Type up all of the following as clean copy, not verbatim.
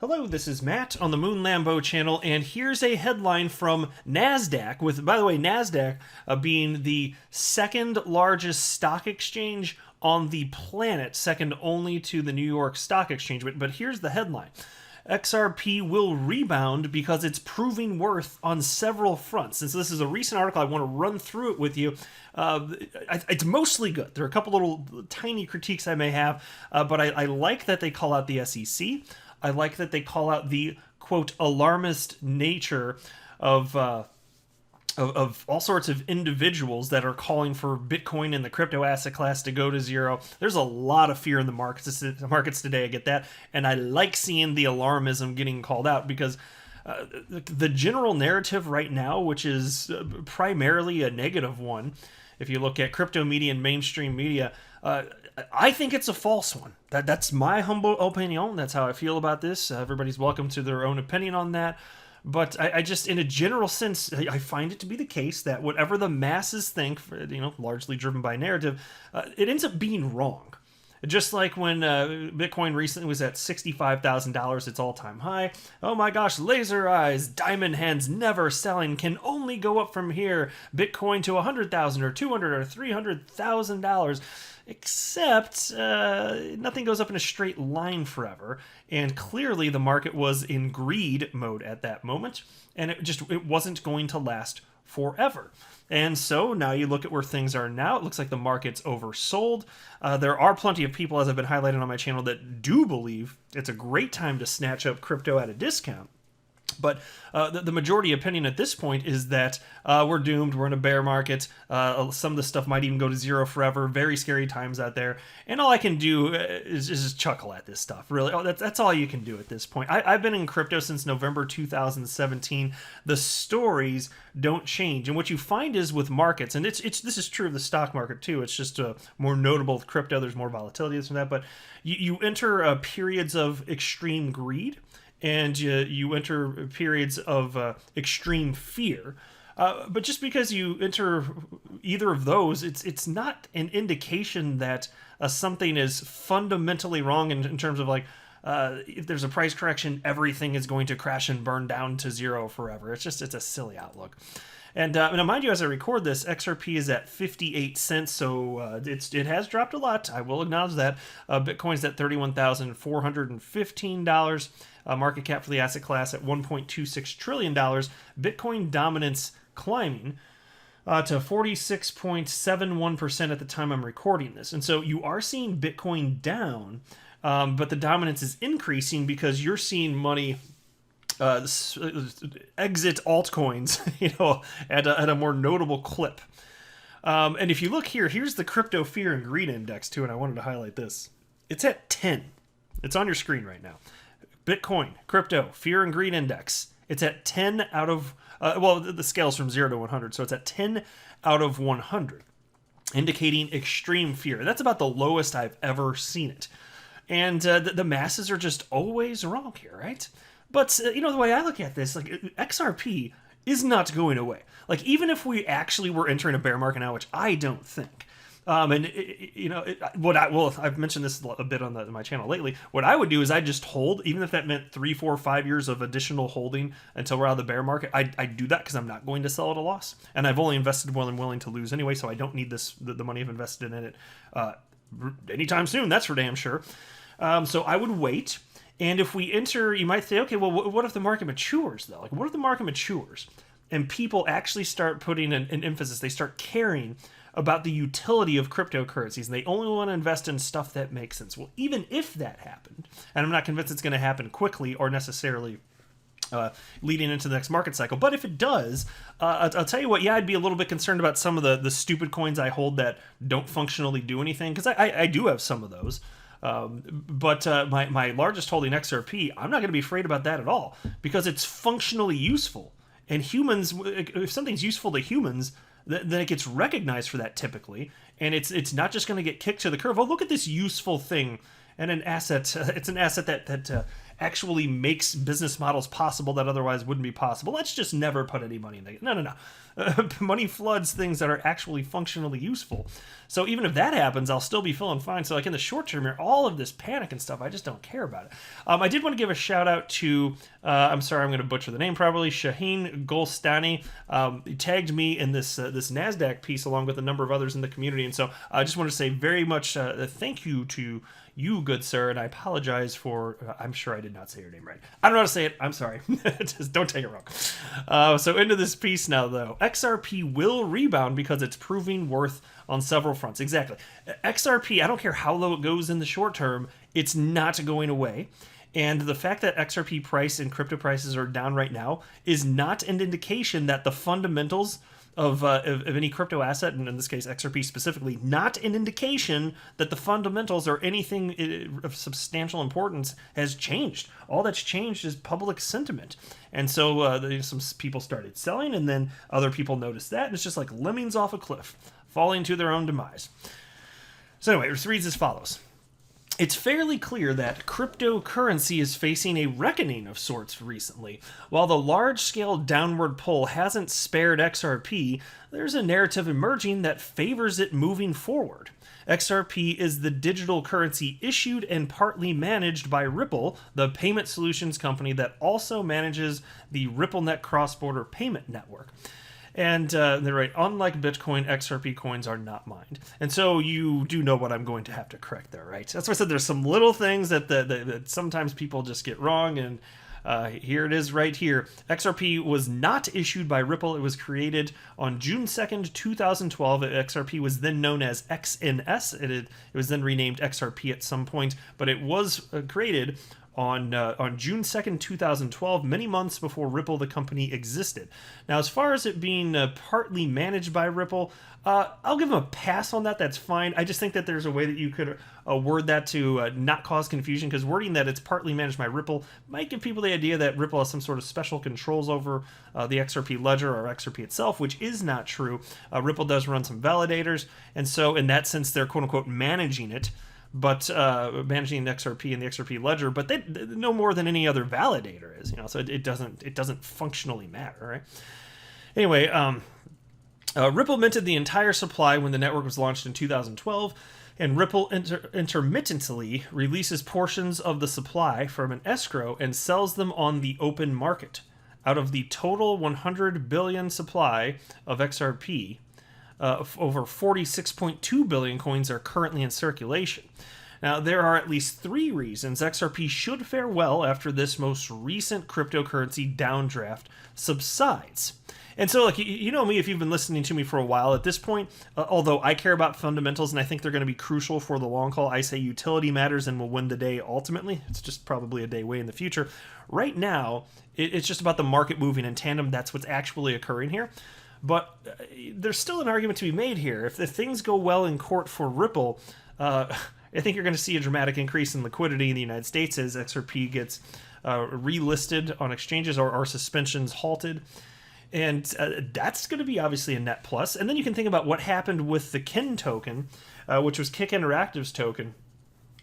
Hello, this is Matt on the Moon Lambo channel, and here's a headline from Nasdaq, with, by the way, Nasdaq being the second largest stock exchange on the planet, second only to the New York Stock Exchange. But here's the headline. XRP will rebound because it's proving worth on several fronts. Since this is a recent article, I want to run through it with you. It's mostly good. There are a couple little tiny critiques I may have, but I like that they call out the SEC. I like that they call out the, quote, alarmist nature of all sorts of individuals that are calling for Bitcoin and the crypto asset class to go to zero. There's a lot of fear in the markets today, I get that. And I like seeing the alarmism getting called out because the general narrative right now, which is primarily a negative one, if you look at crypto media and mainstream media, I think it's a false one. That's my humble opinion. That's how I feel about this. Everybody's welcome to their own opinion on that. But I just, in a general sense, I find it to be the case that whatever the masses think, largely driven by narrative, it ends up being wrong. Just like when Bitcoin recently was at $65,000, its all-time high. Oh my gosh, laser eyes, diamond hands, never selling, can only go up from here. Bitcoin to $100,000 or $200,000 or $300,000. Except nothing goes up in a straight line forever, and clearly the market was in greed mode at that moment, and it wasn't going to last forever. And so now you look at where things are now. It looks like the market's oversold. There are plenty of people, as I've been highlighting on my channel, that do believe it's a great time to snatch up crypto at a discount. But the majority opinion at this point is that we're doomed. We're in a bear market. Some of the stuff might even go to zero forever. Very scary times out there. And all I can do is just chuckle at this stuff. Really, that's all you can do at this point. I've been in crypto since November 2017. The stories don't change. And what you find is with markets, and this is true of the stock market too. It's just more notable with crypto. There's more volatility, this and that. But you enter periods of extreme greed, and you enter periods of extreme fear. But just because you enter either of those, it's not an indication that something is fundamentally wrong in terms of like, if there's a price correction, everything is going to crash and burn down to zero forever. It's a silly outlook. And now, mind you, as I record this, XRP is at 58 cents, so it has dropped a lot. I will acknowledge that. Bitcoin's at $31,415. Market cap for the asset class at $1.26 trillion. Bitcoin dominance climbing to 46.71% at the time I'm recording this. And so you are seeing Bitcoin down, but the dominance is increasing because you're seeing money exit altcoins, at a more notable clip. And if you look here, here's the crypto fear and greed index too, and I wanted to highlight this. It's at 10. It's on your screen right now. Bitcoin, crypto, fear and greed index. It's at 10 out of, the scale's from 0 to 100, so it's at 10 out of 100, indicating extreme fear. That's about the lowest I've ever seen it. And the masses are just always wrong here, right? But, the way I look at this, like, XRP is not going away. Like, even if we actually were entering a bear market now, which I don't think, I've mentioned this a bit on my channel lately. What I would do is I just hold, even if that meant 3, 4, 5 years of additional holding until we're out of the bear market. I do that because I'm not going to sell at a loss, and I've only invested more than willing to lose anyway, so I don't need the money I've invested in it anytime soon. That's for damn sure. So I would wait. And if we enter, you might say, okay, well, what if the market matures, though? Like, what if the market matures and people actually start putting an emphasis, they start caring about the utility of cryptocurrencies, and they only want to invest in stuff that makes sense? Well, even if that happened, and I'm not convinced it's going to happen quickly or necessarily leading into the next market cycle, but if it does, I'll tell you what, yeah, I'd be a little bit concerned about some of the stupid coins I hold that don't functionally do anything, because I do have some of those. But my largest holding, XRP, I'm not going to be afraid about that at all, because it's functionally useful. And humans, if something's useful to humans, then it gets recognized for that typically, and it's not just going to get kicked to the curb. Oh, look at this useful thing, and an asset. It's an asset that actually makes business models possible that otherwise wouldn't be possible. Let's just never put any money in the... No. Money floods things that are actually functionally useful. So even if that happens, I'll still be feeling fine. So like in the short term here, all of this panic and stuff, I just don't care about it. I did want to give a shout out to, I'm sorry, I'm going to butcher the name probably, Shaheen Golstani. He tagged me in this Nasdaq piece along with a number of others in the community. And so I just want to say very much thank you to you, good sir, and I apologize for, I'm sure I did not say your name right. I don't know how to say it. I'm sorry. Just don't take it wrong. So into this piece now, though. XRP will rebound because it's proving worth on several fronts. Exactly. XRP, I don't care how low it goes in the short term, it's not going away. And the fact that XRP price and crypto prices are down right now is not an indication that the fundamentals of any crypto asset, and in this case XRP specifically, not an indication that the fundamentals or anything of substantial importance has changed. All that's changed is public sentiment. And so some people started selling, and then other people noticed that, and it's just like lemmings off a cliff, falling to their own demise. So anyway, it reads as follows. It's fairly clear that cryptocurrency is facing a reckoning of sorts recently. While the large-scale downward pull hasn't spared XRP, there's a narrative emerging that favors it moving forward. XRP is the digital currency issued and partly managed by Ripple, the payment solutions company that also manages the RippleNet cross-border payment network. And they're right, unlike Bitcoin, XRP coins are not mined. And so you do know what I'm going to have to correct there, right? That's why I said there's some little things that sometimes people just get wrong, and here it is right here. XRP was not issued by Ripple. It was created on June 2nd, 2012. XRP was then known as XNS. It was then renamed XRP at some point, but it was created on June 2nd, 2012, many months before Ripple, the company, existed. Now, as far as it being partly managed by Ripple, I'll give them a pass on that. That's fine. I just think that there's a way that you could word that to not cause confusion, because wording that it's partly managed by Ripple might give people the idea that Ripple has some sort of special controls over the XRP ledger or XRP itself, which is not true. Ripple does run some validators, and so in that sense, they're quote-unquote managing it, but managing the XRP and the XRP ledger, but they no more than any other validator is, so it doesn't functionally matter, right? Anyway, Ripple minted the entire supply when the network was launched in 2012, and Ripple intermittently releases portions of the supply from an escrow and sells them on the open market. Out of the total 100 billion supply of XRP, over 46.2 billion coins are currently in circulation. Now, there are at least 3 reasons XRP should fare well after this most recent cryptocurrency downdraft subsides. And so, like, you know me, if you've been listening to me for a while, at this point, although I care about fundamentals and I think they're going to be crucial for the long haul, I say utility matters and will win the day ultimately. It's just probably a day way in the future. Right now, it's just about the market moving in tandem. That's what's actually occurring here. But there's still an argument to be made here. If things go well in court for Ripple, I think you're going to see a dramatic increase in liquidity in the United States as XRP gets relisted on exchanges or suspensions halted. And that's going to be obviously a net plus. And then you can think about what happened with the KIN token, which was Kick Interactive's token.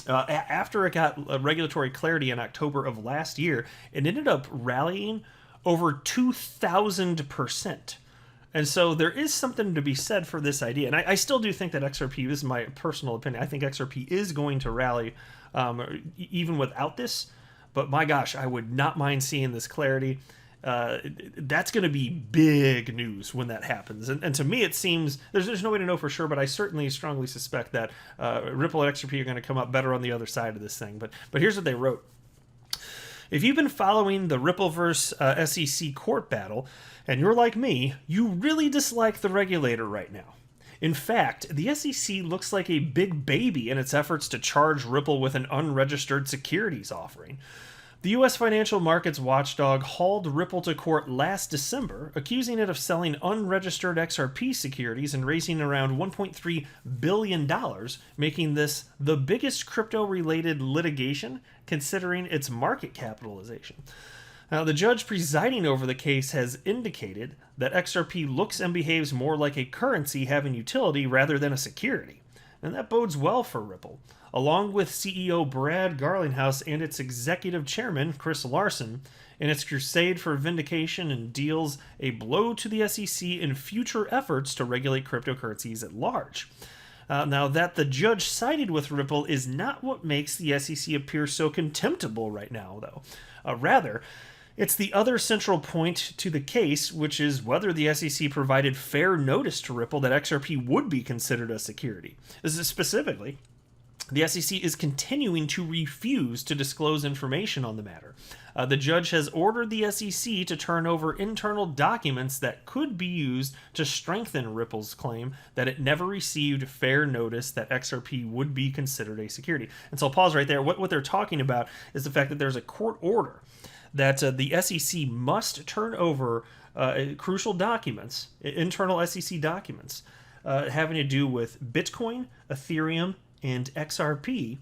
After it got regulatory clarity in October of last year, it ended up rallying over 2,000%. And so there is something to be said for this idea. And I still do think that XRP, this is my personal opinion, I think XRP is going to rally even without this. But my gosh, I would not mind seeing this clarity. That's going to be big news when that happens. And to me, it seems, there's no way to know for sure, but I certainly strongly suspect that Ripple and XRP are going to come up better on the other side of this thing. But here's what they wrote. If you've been following the Rippleverse SEC court battle, and you're like me, you really dislike the regulator right now. In fact, the SEC looks like a big baby in its efforts to charge Ripple with an unregistered securities offering. The U.S. financial markets watchdog hauled Ripple to court last December, accusing it of selling unregistered XRP securities and raising around $1.3 billion, making this the biggest crypto-related litigation considering its market capitalization. Now, the judge presiding over the case has indicated that XRP looks and behaves more like a currency having utility rather than a security. and that bodes well for Ripple. Along with CEO Brad Garlinghouse and its executive chairman, Chris Larson, in its crusade for vindication and deals a blow to the SEC in future efforts to regulate cryptocurrencies at large. Now, that the judge sided with Ripple is not what makes the SEC appear so contemptible right now, though. Rather, it's the other central point to the case, which is whether the SEC provided fair notice to Ripple that XRP would be considered a security. This is specifically, the SEC is continuing to refuse to disclose information on the matter. The judge has ordered the SEC to turn over internal documents that could be used to strengthen Ripple's claim that it never received fair notice that XRP would be considered a security. And so I'll pause right there. What they're talking about is the fact that there's a court order that the SEC must turn over crucial documents, internal SEC documents, having to do with Bitcoin, Ethereum, and XRP,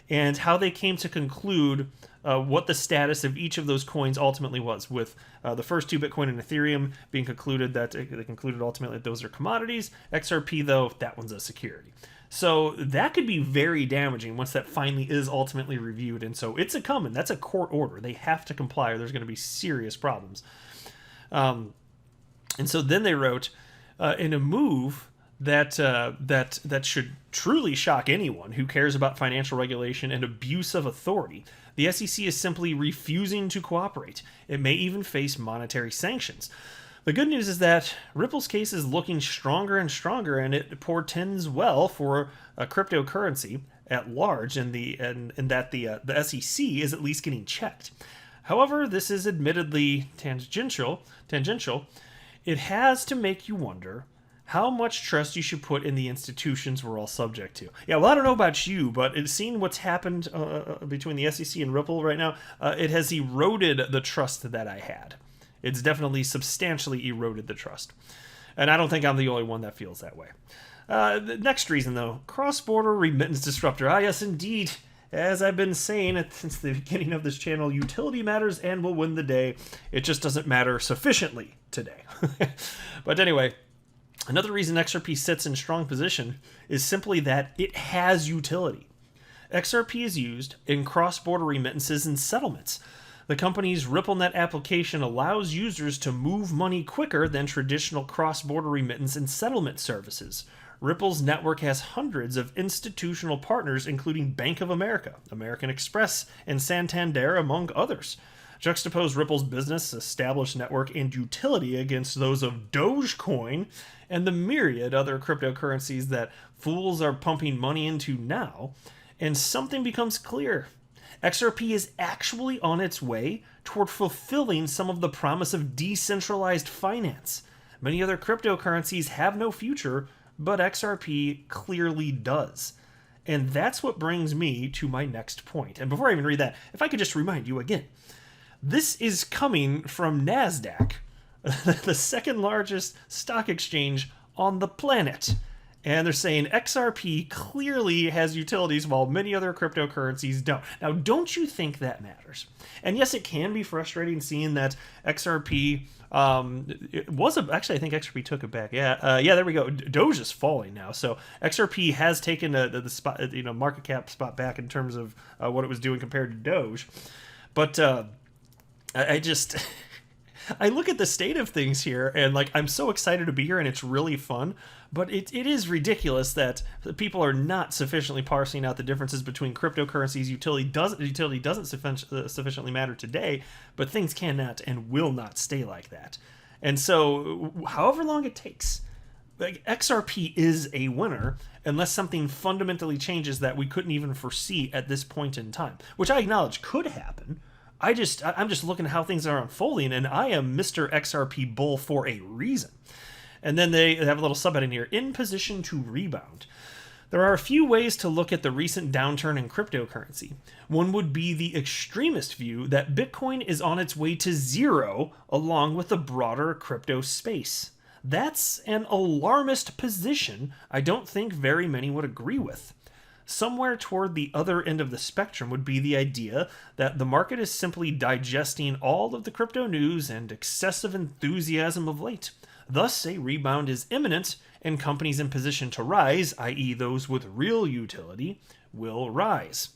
and how they came to conclude what the status of each of those coins ultimately was, with the first two, Bitcoin and Ethereum, being concluded that they concluded ultimately that those are commodities. XRP, though, that one's a security. So that could be very damaging once that finally is ultimately reviewed. And so it's a coming. That's a court order. They have to comply or there's going to be serious problems. And so then they wrote, in a move that should truly shock anyone who cares about financial regulation and abuse of authority, the SEC is simply refusing to cooperate. It may even face monetary sanctions. The good news is that Ripple's case is looking stronger and stronger, and it portends well for a cryptocurrency at large, and that the SEC is at least getting checked. However, this is admittedly tangential. It has to make you wonder how much trust you should put in the institutions we're all subject to. Yeah, well, I don't know about you, but seeing what's happened between the SEC and Ripple right now, it has eroded the trust that I had. It's definitely substantially eroded the trust. And I don't think I'm the only one that feels that way. The next reason, though, cross-border remittance disruptor. Ah, yes, indeed. As I've been saying since the beginning of this channel, utility matters and will win the day. It just doesn't matter sufficiently today. But anyway, another reason XRP sits in strong position is simply that it has utility. XRP is used in cross-border remittances and settlements. The company's RippleNet application allows users to move money quicker than traditional cross-border remittance and settlement services. Ripple's network has hundreds of institutional partners, including Bank of America, American Express, and Santander, among others. Juxtapose Ripple's business, established network, and utility against those of Dogecoin and the myriad other cryptocurrencies that fools are pumping money into now, and something becomes clear. XRP is actually on its way toward fulfilling some of the promise of decentralized finance. Many other cryptocurrencies have no future, but XRP clearly does. And that's what brings me to my next point. And before I even read that, if I could just remind you again, this is coming from Nasdaq, the second largest stock exchange on the planet. And they're saying XRP clearly has utilities while many other cryptocurrencies don't. Now, don't you think that matters? And yes, it can be frustrating seeing that XRP actually, I think XRP took it back. Yeah, there we go. Doge is falling now, so XRP has taken the spot, market cap spot back in terms of what it was doing compared to Doge. But I look at the state of things here, and I'm so excited to be here, and it's really fun. But it is ridiculous that people are not sufficiently parsing out the differences between cryptocurrencies. Utility doesn't sufficiently matter today, but things cannot and will not stay like that. And so, however long it takes, XRP is a winner unless something fundamentally changes that we couldn't even foresee at this point in time, which I acknowledge could happen. I'm just looking at how things are unfolding, and I am Mr. XRP bull for a reason. And then they have a little subheading here, in position to rebound. There are a few ways to look at the recent downturn in cryptocurrency. One would be the extremist view that Bitcoin is on its way to zero along with the broader crypto space. That's an alarmist position I don't think very many would agree with. Somewhere toward the other end of the spectrum would be the idea that the market is simply digesting all of the crypto news and excessive enthusiasm of late. Thus, a rebound is imminent, and companies in position to rise, i.e., those with real utility, will rise.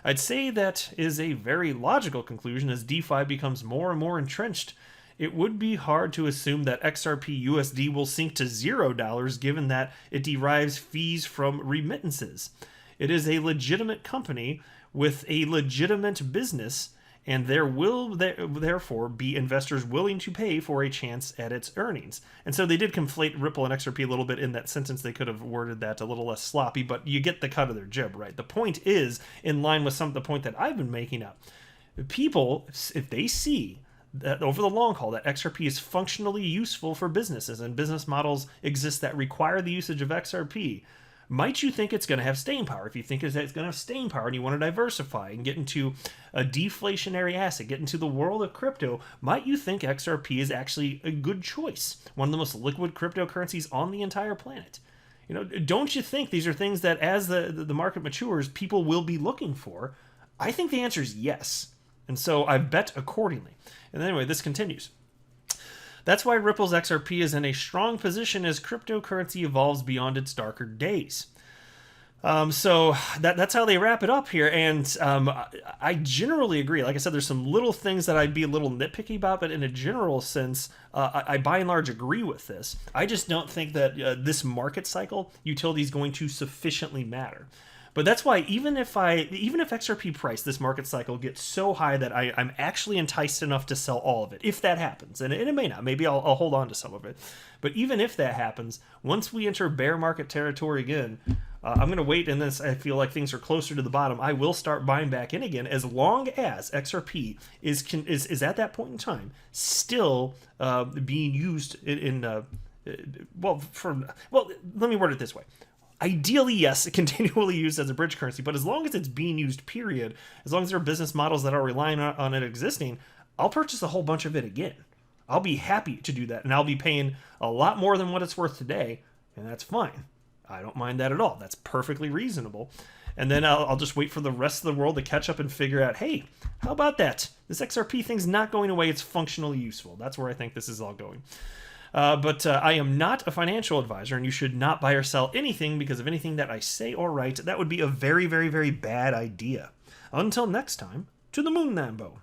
I'd say that is a very logical conclusion as DeFi becomes more and more entrenched. It would be hard to assume that XRP USD will sink to $0 given that it derives fees from remittances. It is a legitimate company with a legitimate business, and there will therefore be investors willing to pay for a chance at its earnings. And so they did conflate Ripple and XRP a little bit in that sentence. They could have worded that a little less sloppy, but you get the cut of their jib, right? The point is in line with some of the point that I've been making up. People, if they see that over the long haul that XRP is functionally useful for businesses and business models exist that require the usage of XRP, might you think it's going to have staying power? If you think it's going to have staying power and you want to diversify and get into a deflationary asset, get into the world of crypto, might you think XRP is actually a good choice? One of the most liquid cryptocurrencies on the entire planet. You know, don't you think these are things that as the market matures, people will be looking for? I think the answer is yes. And so I bet accordingly. And anyway, this continues. That's why Ripple's XRP is in a strong position as cryptocurrency evolves beyond its darker days. So that's how they wrap it up here. And I generally agree. Like I said, there's some little things that I'd be a little nitpicky about, but in a general sense, I by and large agree with this. I just don't think that this market cycle utility is going to sufficiently matter. But that's why even if XRP price this market cycle gets so high that I'm actually enticed enough to sell all of it, if that happens, and it may not, maybe I'll hold on to some of it. But even if that happens, once we enter bear market territory again, I'm going to wait, and then I feel like things are closer to the bottom. I will start buying back in again as long as XRP is at that point in time still being used let me word it this way. Ideally, yes, continually used as a bridge currency, but as long as it's being used, period, as long as there are business models that are relying on it existing, I'll purchase a whole bunch of it again. I'll be happy to do that, and I'll be paying a lot more than what it's worth today, and that's fine. I don't mind that at all. That's perfectly reasonable. And then I'll just wait for the rest of the world to catch up and figure out, hey, how about that? This XRP thing's not going away. It's functionally useful. That's where I think this is all going. But I am not a financial advisor, and you should not buy or sell anything because of anything that I say or write. That would be a very, very, very bad idea. Until next time, to the moon, Lambo.